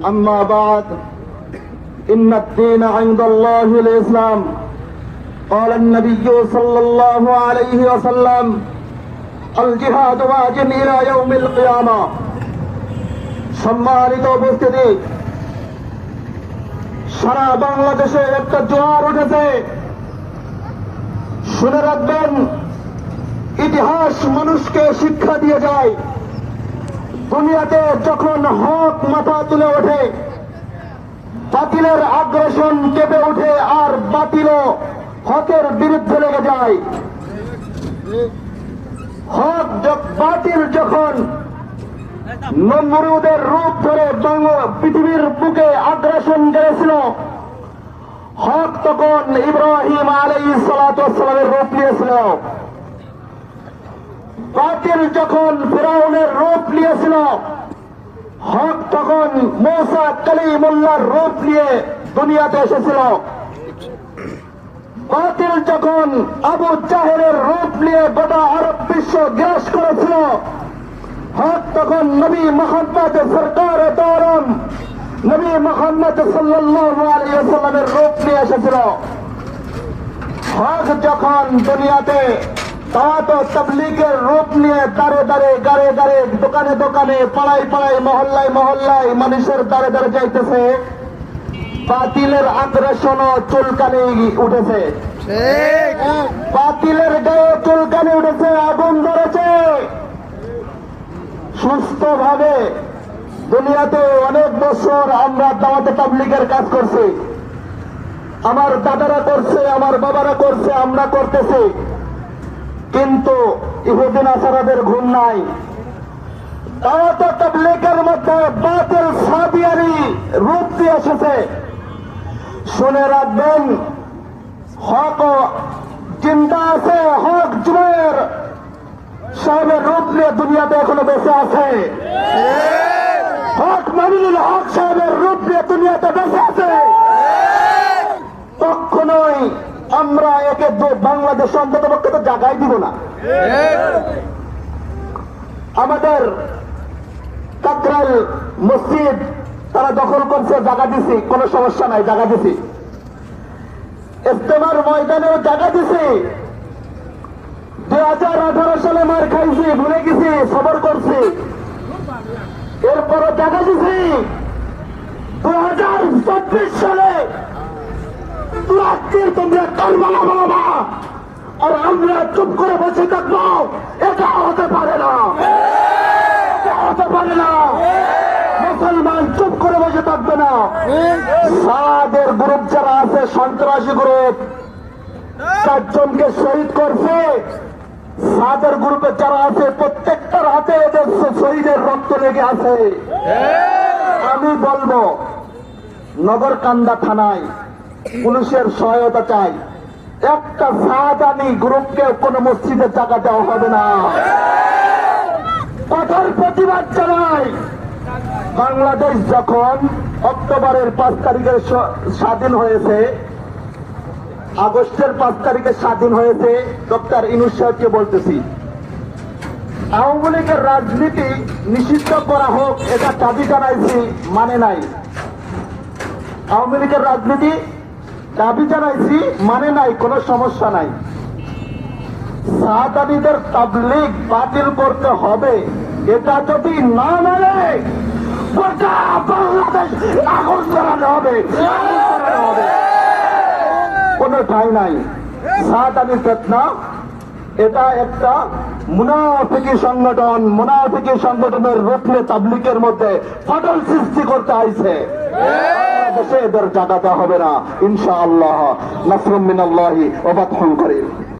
أما بعد إن الدين عند الله الإسلام قال النبي صلى الله عليه وسلم الجهاد واجب إلى يوم القيامة সম্মানিত উপস্থিতি, সারা বাংলাদেশে একটা জোয়ার উঠেছে। শুনে রাখবেন, ইতিহাস মানুষকে শিক্ষা দিয়ে যায়, দুনিয়াতে যখন হক মাথা তুলে ওঠে, বাতিলের আগ্রাসন কেঁপে ওঠে আর বাতিলও হকের বিরুদ্ধে লেগে যায়। বাতিল যখন নমরুদের রূপ ধরে পৃথিবীর বুকে আগ্রাসন করেছিল, হক তখন ইব্রাহিম আলাইহিস সালাতু ওয়াস সালামের রূপ নিয়েছিল। বাতিল যখন ফিরাউনের রূপ নিয়েছিল, হক তখন মূসা কালিমুল্লাহর রূপ নিয়ে দুনিয়াতে এসেছিল। বাতিল যখন আবু জাহেলের রূপ নিয়ে গোটা আরব বিশ্ব গ্রাস করেছিল, হক তখন নবী মুহাম্মদ সরকার দৌরম নবী মুহাম্মদ সাল্লাল্লাহু আলাইহি ওয়াসাল্লামের রূপ নিয়ে এসেছিল। হক যখন দুনিয়াতে দাওয়াত ও তাবলীগের রূপ নিয়ে দাঁড়ে দাঁড়ে গাড়ে গাড়ে দোকানে দোকানে পাড়ায় পাড়ায় মহল্লায় মহল্লায় মানুষের দাঁড়ে দাঁড়ে যাইতেছে, বাতিলের আগ্রাসনও চুলকানি উঠেছে। বাতিলের গায়ে চুলকানি উঠেছে, আগুন ধরেছে। সুস্থভাবে দুনিয়াতে অনেক বছর আমরা দাওয়াতে তাবলীগের কাজ করছি, আমার দাদারা করছে, আমার বাবারা করছে, আমরা করতেছি, কিন্তু ইহুদি নাসারাদের ঘুম নাই। দাওয়াতে তাবলীগের মধ্যে বাতিল সাদিয়ারি রূপ দিয়ে এসেছে। শুনে রাখবেন, হক চিন্তা আছে, হক জুবায়ের সাহেবের রূপ নিয়ে দুনিয়াতে এখনো বেঁচে আছে। হক মানিনুল হক সাহেবের রূপ নিয়ে দুনিয়াতে বেঁচে আছে। কখনোই আমরা একে বাংলাদেশ অন্তত পক্ষে তো জায়গায় দিব না। আমাদের কাকরাইল মসজিদ তারা দখল করছে, জায়গা দিছি, কোনো সমস্যা নাই, জায়গা দিছি। ইজতেমার ময়দানেও জায়গা দিছি। 2018 সালে মার খাইছি, ভুলে গেছি, সবর করছি, এরপরও জায়গা দিছি। 2024 সালে তোমরা কারবালা বাবা আর আমরা চুপ করে বসে থাকবো, এটা হতে পারে না, এটা হতে পারে না। মুসলমান চুপ করে বসে থাকবে না। সাদের গ্রুপ যারা আছে, সন্ত্রাসী গ্রুপ, 4 জনকে শহীদ করছে। সাদের গ্রুপে যারা আছে প্রত্যেকটার হাতে এদের শহীদের রক্ত লেগে আছে। আমি বলবো, নগরকান্দা থানায় পুলিশের সহায়তা চাই। একটা সাদানি গ্রুপকে কোন মসজিদে জায়গা দেওয়া হবে না। কঠোর প্রতিবাদ জানাই। বাংলাদেশ যখন অক্টোবরের 5 তারিখে স্বাধীন হয়েছে, আগস্টের 5 তারিখে স্বাধীন হয়েছে, ডক্টর ইউনূস সাহেবকে বলতেছি, আওয়ামী লীগের রাজনীতি নিষিদ্ধ করা হোক, এটা দাবি জানাইছি, মানে নাই। আওয়ামী লীগের রাজনীতি দাবি জানাইছি, মানে নাই, কোনো সমস্যা নাই। সাদানিদের তাবলীগ বাতিল করতে হবে, এটা যদি না মানে গোটা বাংলাদেশ আগুন জ্বালানো হবে, কোনো ঠাই নাই। সাদানি ফিতনা এটা একটা মুনাফিকি সংগঠন, মুনাফিকি সংগঠনের রূপ নিয়ে তাবলীগের মধ্যে ফাটল সৃষ্টি করতে আইছে। দেশে এদের জায়গা দেওয়া হবে না ইনশাআল্লাহ। নাসরুম মিনাল্লাহি ওয়া ফাতহুন করিম।